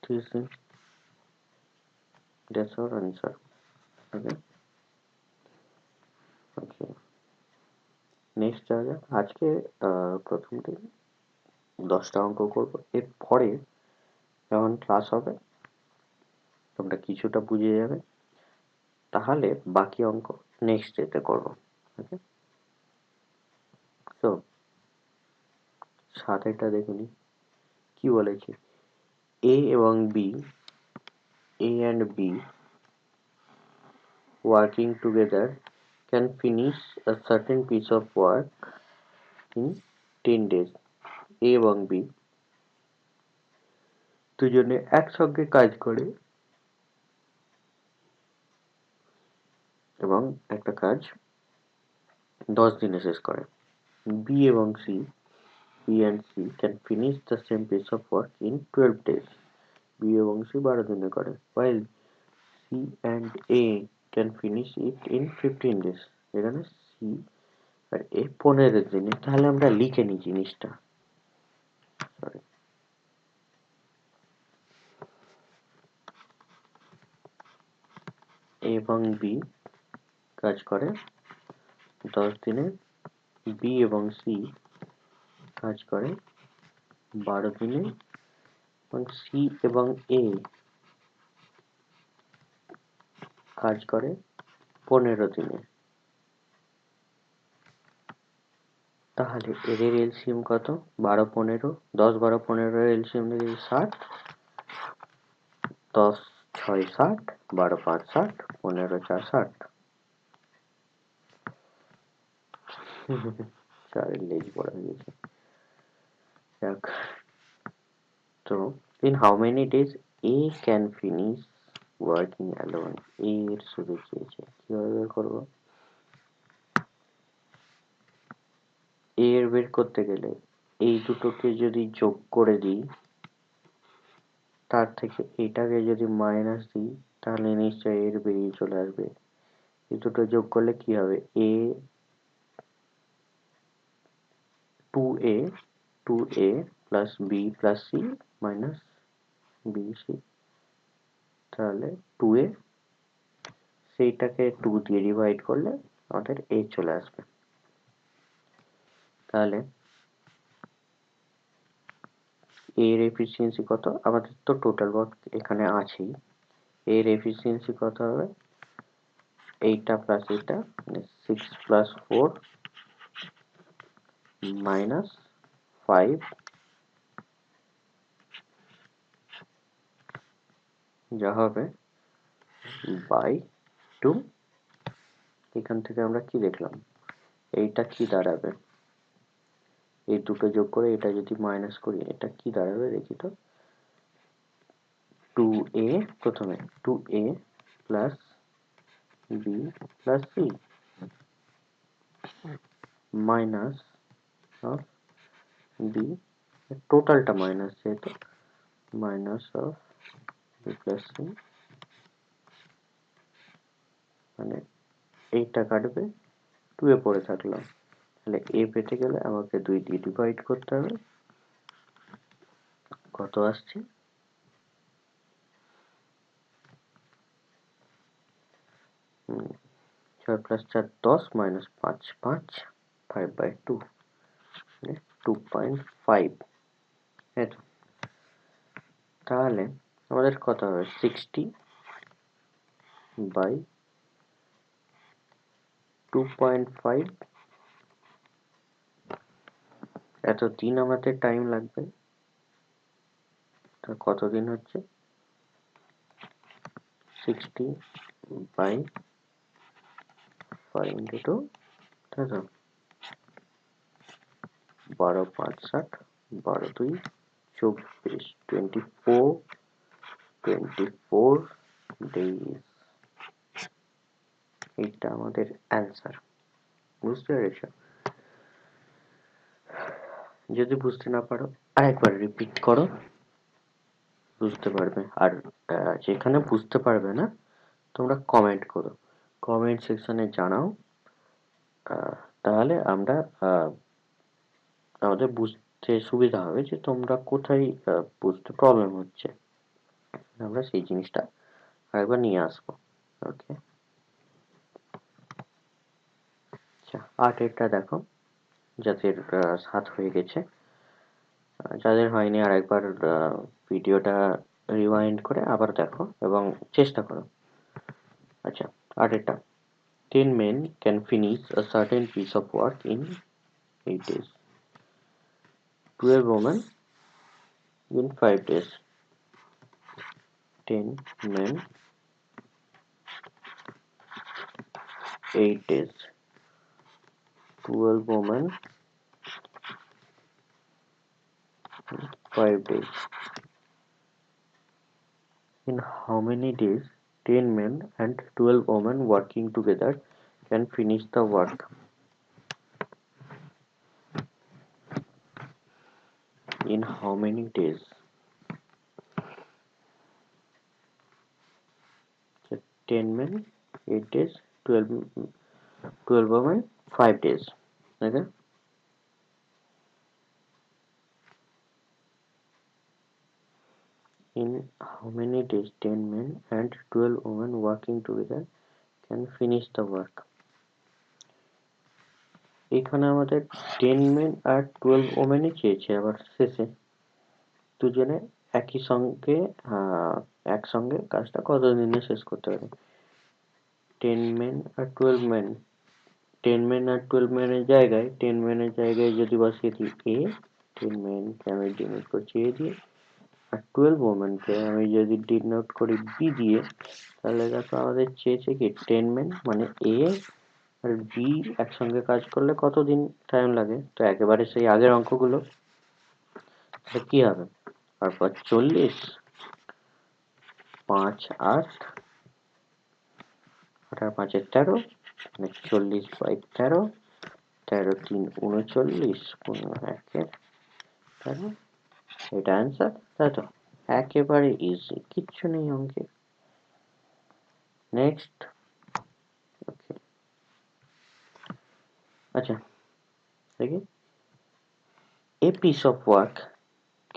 30 দিন। That's our answer. Okay, okay, next যাওয়া যাক। আজকে প্রথম দিন 10টা অঙ্ক করবো। এরপরে যখন ক্লাস হবে তোমরা কিছুটা বুঝে যাবে, তাহলে বাকি অঙ্ক নেক্সট ডেতে করবো। ওকে, তো সাথেটা দেখে নিই কি বলেছে। এ এবং B, A and B working together can finish a certain piece of work in 10 days. এ এবং বি দুজনে একসঙ্গে কাজ করে এবং একটা কাজ 10 দিনে শেষ করে। বি এবং C, B and C can finish the same piece of work in 12 days. B এবং সি 12 দিনে করে, while C and A can finish it in 15 days. এখানে সি আর এ 15 দিনে। তাহলে আমরা লিখে নিই জিনিসটা, সরি, এ এবং বি কাজ করে 10 দিনে, বি এবং সি কাজ করে 12 দিনে, এবং সি এবং এ কাজ করে 15 দিনে। তাহলে এদের এলসিএম কত, 12 15, 10 12 15 এলসিএম দেখি 60, 10 6 60, 12 5 60, 15 4 60। চারের লেজ বড় হয়ে গেছে। যাক, তো in how many days A can finish working alone? A এর শুধু চেয়েছে, কিভাবে বের করবো? A এর বের করতে গেলে এই দুটোকে যদি যোগ করে দিই, তার থেকে এটাকে যদি মাইনাস দিই, তাহলে নিশ্চয়ই এর বেরিয়ে চলে আসবে। এই দুটো যোগ করলে কি হবে, a 2a 2a plus b plus c minus bc, তাহলে 2a, সেইটাকে 2 দিয়ে ডিভাইড করলে আমাদের a চলে আসবে। তাহলে a এর এফিসিয়েন্সি কত, আমাদের তো টোটাল ওয়ার্ক এখানে আছেই। a এর এফিসিয়েন্সি কত হবে, এইটা প্লাস এটা, মানে 6 প্লাস 4 মাইনাস 5 যা হবে বাই 2। এখান থেকে আমরা কি দেখলাম, এইটা কি দাঁড়াবে, এই দুটো যোগ করে এটা যদি মাইনাস করি, এটা কি দাঁড়াবে দেখি তো, 2a, প্রথমে 2a plus b plus c minus of b, টোটালটা মাইনাস যেহেতু, minus of b plus c, মানে এইটা কাটবে, 2a পড়ে থাকলো। তাহলে a পেতে গেলে আমাকে 2 দিয়ে ডিভাইড করতে হবে। কত আসছে, 6 প্লাস 4 10, মাইনাস 5 5, 5/2, মানে 2.5। এই তো, তাহলে আমাদের কত হবে, 60/2.5 এত দিন আমাদের টাইম লাগবে, তা কতদিন হচ্ছে 60/5 ইন্টু 2, তাই তো 12×5=60, 12×2=24, 24 ডেজ। এটা আমাদের অ্যান্সার। বুঝতে পেরেছো? যদি বুঝতে না পারো আরেকবার রিপিট করো, বুঝতে পারবে। আর যেখানে বুঝতে পারবে না তোমরা কমেন্ট করো, কমেন্ট সেকশনে জানাও। তাহলে আমরা আমাদের বুঝতে সুবিধা হবে যে তোমরা কোথায় বুঝতে প্রবলেম হচ্ছে, আমরা সেই জিনিসটা আরেকবার নিয়ে আসবো। ওকে, আচ্ছা 8-এরটা দেখো, যাদের 7 হয়ে গেছে, যাদের হয়নি আরেকবার ভিডিওটা রিওয়াইন্ড করে আবার দেখো এবং চেষ্টা করো। আচ্ছা 8-এরটা, 10 men can finish a certain piece of work in 8 days, 12 women in 5 days. 10 men, 8 days, 12 women, 5 days. In how many days 10 men and 12 women working together can finish the work? In how many days? So 10 men, 8 days, 12 women, 5 days. Okay? In how many days 10 men and 12 women working together can finish the work? এখানে আমাদের 10 men আর 12 women চেয়েছে, আবার শেষে দুজনে একই সঙ্গে একসঙ্গে কাজটা কতদিনে শেষ করতে পারে। 10 men আর 12 men, 10 men আর 12 men এর জায়গায় 10 men এর জায়গায় যদি বসিয়ে দিই a, 10 men কে আমি ডিনোট করছি a দিয়ে, আর 12 women কে আমি যদি ডিনোট করি b দিয়ে, তাহলে দেখো আমাদের চেয়েছে কি 10 men মানে a আর b একসঙ্গে কাজ করলে কতদিন টাইম লাগে। তো একেবারে সেই আগের অঙ্কগুলো, কি হবে, তারপর 40, 5 8, 8 5 13, মানে 40/13, 13 3 39, 15 13, এটা অ্যান্সার, তাই তো একেবারে ইজি, কিচ্ছু নেই অঙ্কে। নেক্সট, ওকে, আচ্ছা দেখি, a piece of work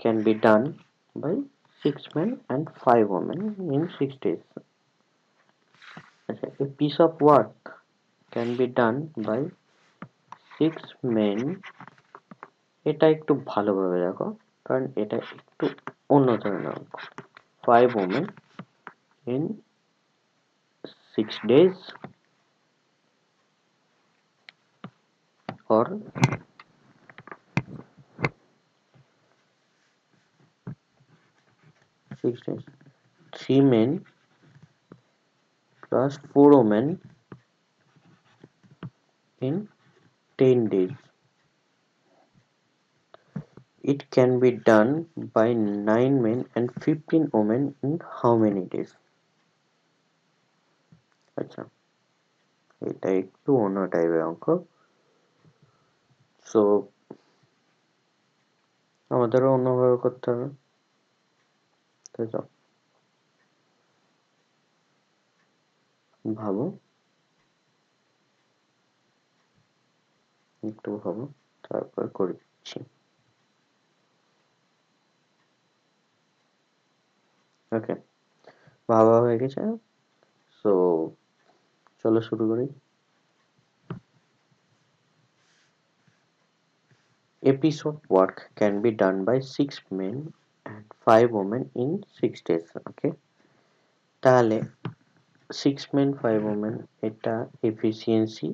can be done by 6 men and 5 women in 6 days. আচ্ছা, a piece of work can be done by 6 men, এটা একটু ভালোভাবে দেখো কারণ এটা একটু অন্য ধরনের অঙ্ক। 5 women in 6 days or 6 days, 3 men plus 4 women in 10 days. It can be done by 9 men and 15 women in how many days? আচ্ছা, এটা একটু অন্য টাইপের অঙ্ক, সো আমাদেরও অন্যভাবে করতে হবে, তাই তো ভাবো, একটু ভাবো তারপর করছি। ওকে, ভাবা হয়ে গেছে, সো চলো শুরু করি। A piece of work can be done by 6 men and 5 women in 6 days. Okay, তাহলে 6 men 5 women এটা এফিসিয়েন্সি,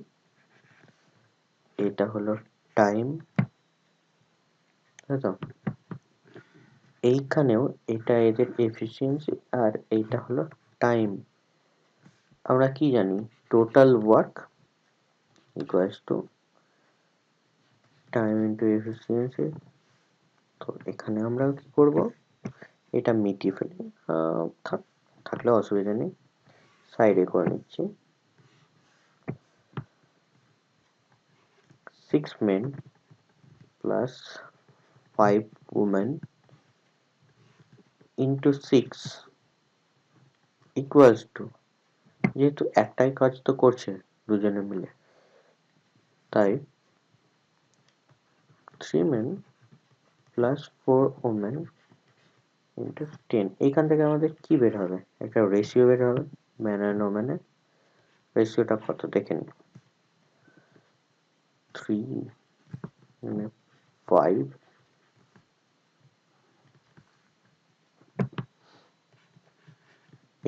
এটা হলো টাইম, তাই তো? এইখানেও এটা এদের এফিসিয়েন্সি আর এইটা হলো টাইম। আমরা কি জানি? Total work equals to time into efficiency. তো এখানে আমরা কি করব? এটা মিটিয়ে ফেলি। থাকলে অসুবিধা নেই, সাইডে করে নিচ্ছি। 6 men plus 5 women into 6 equals to, যেহেতু একটাই কাজ তো করছে দুজনে মিলে, তাই 3 men plus 4 women into 10। এইখান থেকে আমাদের কি বের হবে? একটা রেশিও বের হবে ম্যান অ্যান্ড ওম্যানের। রেশিওটা কত দেখে নিই। 3 মানে 5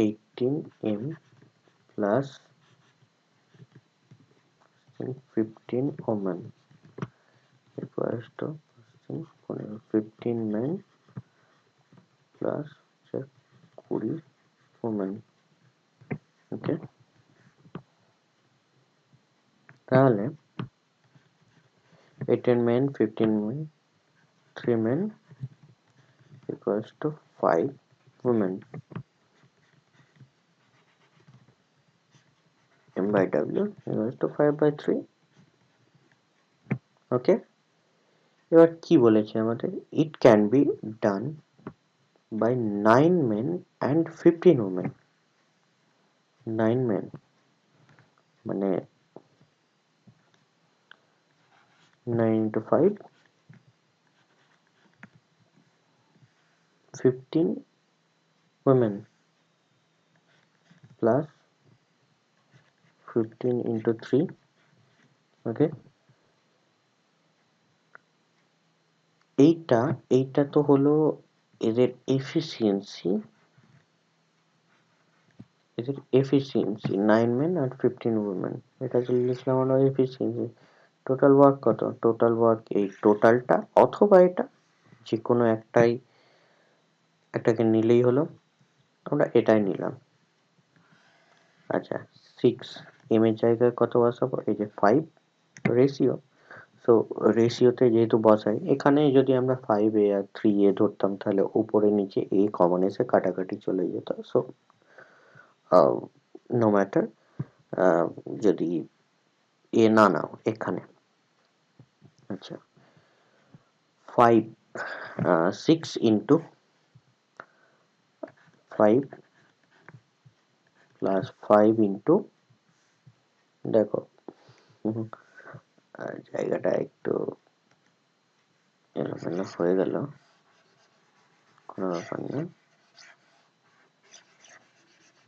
18 m plus 15 women equals to 15 men plus 20 women। ওকে, তাহলে 18 men 15 men 3 men equals to 5 women। m by w equals to 5 by 3। ওকে, এবার কি বলেছে আমাদের? it can be done by 9 men and 15 women। 9 men মানে 9 into 5 15 women plus 15 into 3। ওকে, এইটা তো হলো এদের এফিসিয়েন্সি। 9 men আর 15 women, এটা চলে লিখলাম আমরা এফিসিয়েন্সি। টোটাল ওয়ার্ক কত? টোটাল ওয়ার্ক এই টোটালটা অথবা এটা যে কোনো একটাকে নিলেই হলো। আমরা এটাই নিলাম। আচ্ছা, 6 m এর জায়গায় কত বসাবো? এই যে 5 রেশিও। সো রেশিওতে যেহেতু বসাই, এখানে যদি আমরা 5a আর 3a ধরতাম তাহলে উপরে নিচে a কমন এসে কাটাকাটি চলে যেত। সো নো ম্যাটার যদি এ না নাও এখানে। আচ্ছা, 5 6 into 5 plus 5 into, দেখো জায়গাটা একটু এলোমেলো হয়ে গেল, কোনো ব্যাপার না,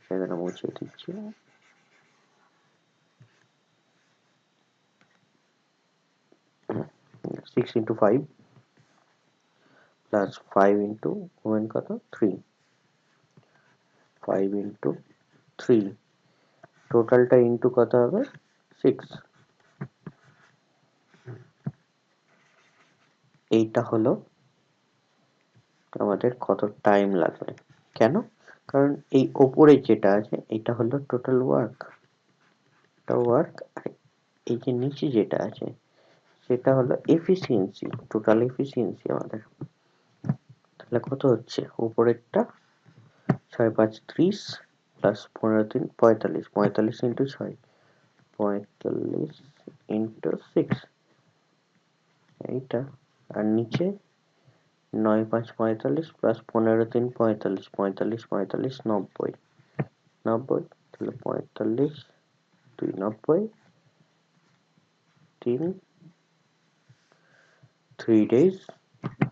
জায়গাটা মুছে দিচ্ছি। 6 into 5 plus 5 into women কত? 3। 5 into 3 টোটালটা ইন্টু কত হবে? 6। এইটা হলো আমাদের কত টাইম লাগবে। কেন? কারণ এই ওপরে যেটা আছে এটা হলো টোটাল ওয়ার্ক, আর এই যে নিচে যেটা আছে সেটা হলো এফিসিয়েন্সি, টোটাল এফিসিয়েন্সি আমাদের। তাহলে কত হচ্ছে? উপরেরটা 6 5 30 প্লাস 15 3 45, 45 ইন্টু 6 45 ইন্টু 6 এইটা, আর নিচে 9 5 45 প্লাস 15 3 45, 45 45 90, 90 তাহলে 45 2 90 3 3 days,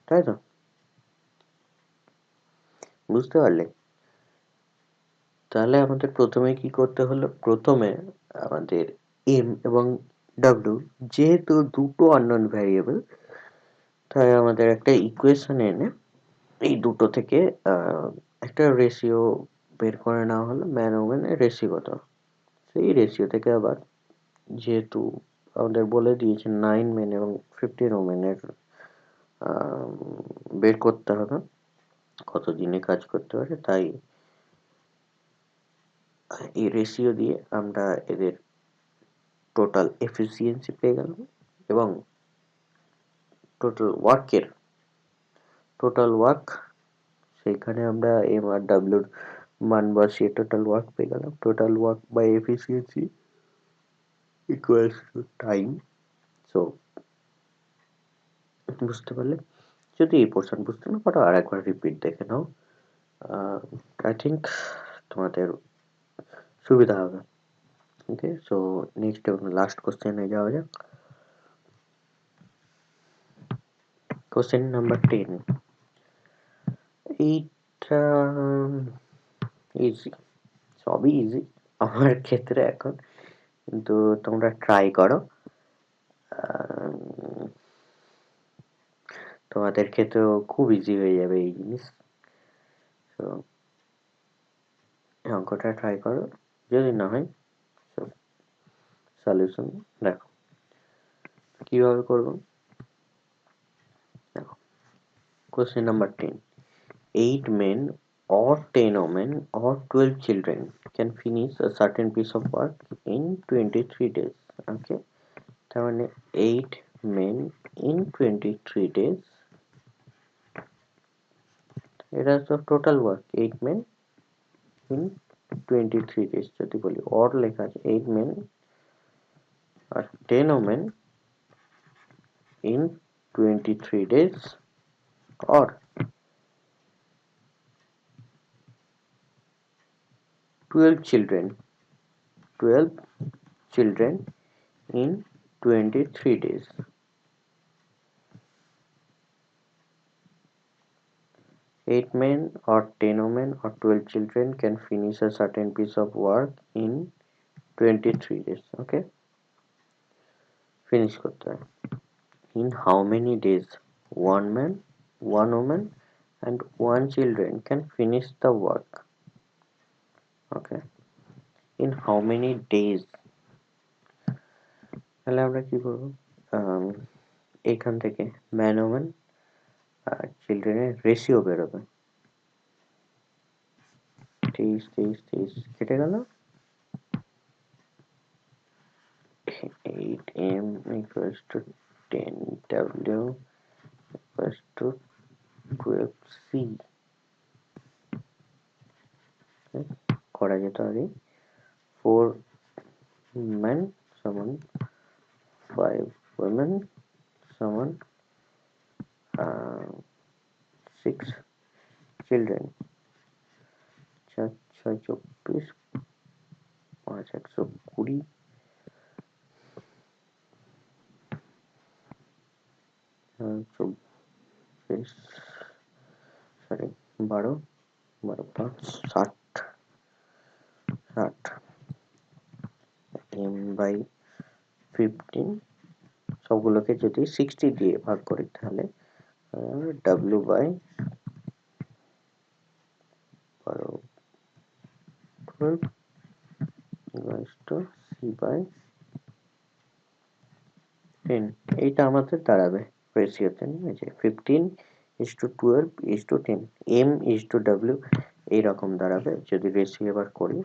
তাই তো? বুঝতে পারলে? তাহলে আমাদের প্রথমে কি করতে হলো? প্রথমে আমাদের m এবং w যেহেতু দুটো আননোন ভ্যারিয়েবল, তাই আমাদের একটা ইকুয়েশন এনে এই দুটো থেকে একটা রেশিও বের করে নেওয়া হলো, ম্যান ওমেনের রেশিও কত। সেই রেশিও থেকে আবার যেহেতু আমাদের বলে দিয়েছে 9 মেন এবং 15 ওমেনের বের করতে হবে কত দিনে কাজ করতে পারে। তাই এই রেশিও দিয়ে আমরা এদের টোটাল এফিসিয়েন্সি পেয়ে গেলাম এবং টোটাল ওয়ার্ক সেইখানে আমরা এম আর ডাব্লিউর মান বসিয়ে টোটাল ওয়ার্ক পেয়ে গেলাম। Total work by efficiency equals to time. So বুঝতে পারলে? যদি এই পোর্শন বুঝতে না পারো আর একবার রিপিট দেখে নাও। আই থিঙ্ক তোমাদের সুবিধা হবে। ওকে, সো নেক্সট এবং লাস্ট কোশ্চেনে যাওয়া যাক। Question number 10। এইটা ইজি, সবই ইজি আমার ক্ষেত্রে এখন, কিন্তু তোমরা ট্রাই করো, তোমাদের ক্ষেত্রেও খুব ইজি হয়ে যাবে এই জিনিস। তো অঙ্কটা ট্রাই করো, যদি না হয় সলিউশন দেখো কিভাবে করবো। দেখো question number 10, 8 men or 10 women or 12 children can finish a certain piece of work in 23 days. Okay, তার মানে 8 men in 23 days, এটা তো total work. 8 men in 23 days যদি বলি, অর লেখা আছে 8 men R 10 women in 23 days or 12 children in 23 days. 8 men or 10 women or 12 children can finish a certain piece of work in 23 days. Okay, finish করতে হয়। In how many days one man, one woman and one children can finish the work? Okay, in how many days, তাহলে আমরা কি করব, এইখান থেকে man woman are চিলড্রেনের ratio বেরোবে। 23 কেটে গেল, 8m equals to 10w equals to 12c। করা যেত আগে 4 men সমান 5 women সমান 6 children, 4 6 24, 5 120, 24 সরি 12 12 5 60 m by 15, সবগুলোকে যদি 60 দিয়ে ভাগ করি তাহলে w by 12 equals to c by 10। এইটা আমাদের দাঁড়াবে রেশিওতে, নিয়ে আছে 15:12:10, m:/w এইরকম দাঁড়াবে যদি রেশিও এবার করি।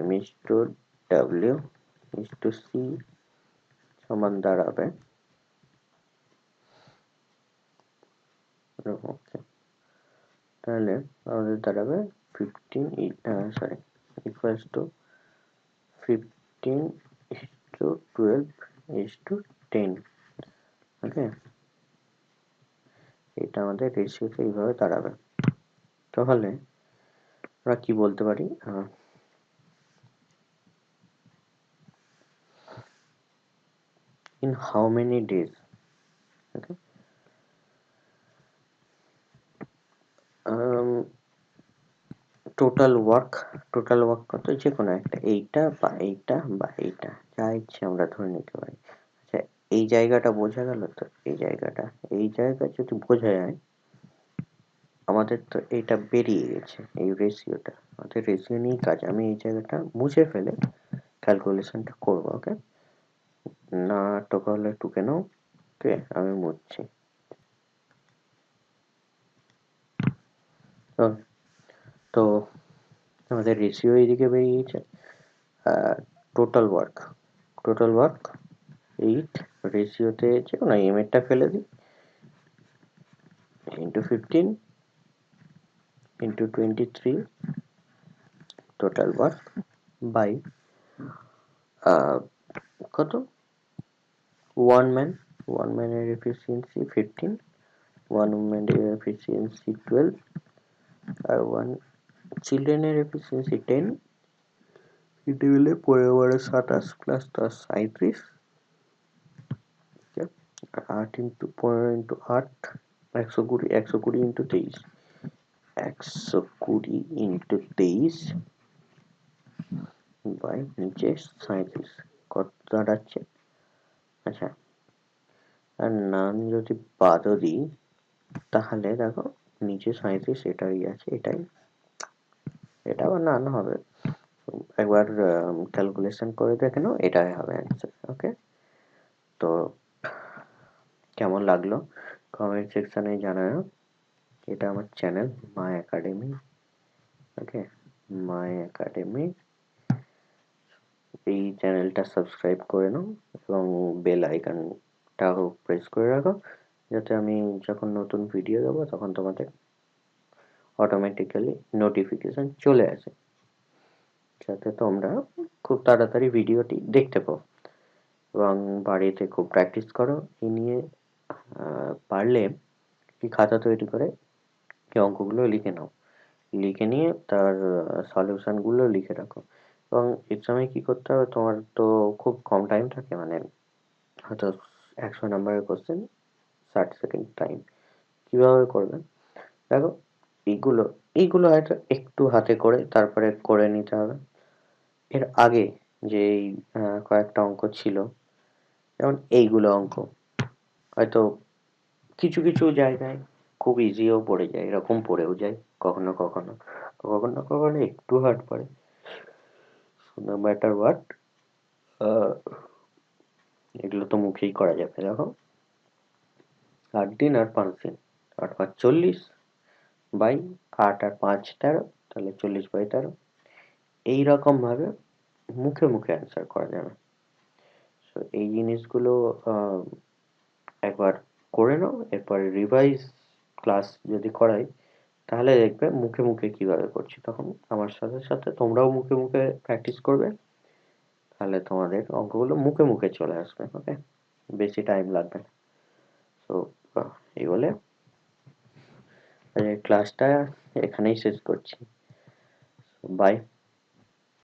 m:/w:/c সমান দাঁড়াবে, ওকে, তাহলে আমাদের দাঁড়াবে 15:12:10। ওকে, এটা আমাদের রেশিওতে এইভাবে দাঁড়াবে। তাহলে আমরা কি বলতে পারি, in how many days, okay, total work কত, যে কোনো একটা, এইটা বা এইটা বা এইটা, যা ইচ্ছে আমরা ধরে নিতে পারি। আচ্ছা, এই জায়গাটা বোঝা গেল তো, এই জায়গা যদি বোঝা যায়, আমাদের তো এইটা বেরিয়ে গেছে, এই রেশিওটা আমাদের রেশিও নিয়েই কাজ। আমি এই জায়গাটা মুছে ফেলে ক্যালকুলেশনটা করবো। ওকে, না টোকা হলে টুকে নাও। ওকে, আমি মুছছি। Okay, তো আমাদের রেশিও এইদিকে বেরিয়ে গেছে। টোটাল ওয়ার্ক 8, রেশিওতে যে কোনো এম এরটা ফেলে দিই, into 15 into 23 total work by কত, ওয়ান ম্যানের এফিসিয়েন্সি 15, ওয়ান উমেনের এফিসিয়েন্সি 12, আর ওয়ান চিলড্রেনের এফিসিয়েন্সি 10, কেটে গেলে 15 প্লাস 10 37, আর 8 into 15 into 8 120, 120 into 23, 120 into 23 by নিচে 37 কত দাঁড়াচ্ছে। আচ্ছা, আর নান যদি বাদও দিই তাহলে দেখো নিচে 37 এটাই আছে, এটা আবার নান হবে, একবার ক্যালকুলেশন করে দেখে নাও, এটাই হবে অ্যান্সার। ওকে, তো কেমন লাগলো কমেন্ট সেকশনে জানাও। এটা আমার channel my academy. Okay, my academy, এই চ্যানেলটা সাবস্ক্রাইব করে নাও এবং বেল আইকনটাও প্রেস করে রাখো, যাতে আমি যখন নতুন ভিডিও দেবো তখন তোমাদের অটোমেটিক্যালি নোটিফিকেশন চলে আসে, যাতে তোমরা খুব তাড়াতাড়ি ভিডিওটি দেখতে পাও। এবং বাড়িতে খুব প্র্যাকটিস করো এই নিয়ে। পারলে কি খাতা তৈরি করে এই অঙ্কগুলো লিখে নাও, লিখে নিয়ে তার সলিউশনগুলো লিখে রাখো। এবং এক্সামে কি করতে হবে, তোমার তো খুব কম টাইম থাকে, মানে হয়তো 100 নম্বরের কোশ্চেন, 60 সেকেন্ড টাইম, কিভাবে করবেন দেখো। এইগুলো এইগুলো হয়তো একটু হাতে করে তারপরে করে নিতে হবে। এর আগে যে কয়েকটা অঙ্ক ছিল, যেমন এইগুলো অঙ্ক হয়তো কিছু কিছু জায়গায় খুব ইজিও পড়ে যায়, এরকম পড়েও যায় কখনো কখনো, কখনো কখনো একটু হার্ড পড়ে। নো ম্যাটার হোয়াট, এগুলো তো মুখেই করা যাবে। দেখো 8 দিন আর 5 দিন, 8 × 5 = 40 বাই 8 আর 5 = 13, তাহলে 40/13। এইরকম ভাবে মুখে মুখে অ্যান্সার করা যাবে। সো এই জিনিসগুলো একবার করে নাও, এরপরে রিভাইজ ক্লাস যদি করাই তাহলে দেখবে মুখে মুখে কিভাবে করছি, তখন আমার সাথে সাথে তোমরাও মুখে মুখে প্র্যাকটিস করবে, তাহলে তোমাদের অঙ্কগুলো মুখে মুখে চলে আসবে। ওকে, বেশি টাইম লাগবে না। সো এই বলে ক্লাসটা এখানেই শেষ করছি। বাই।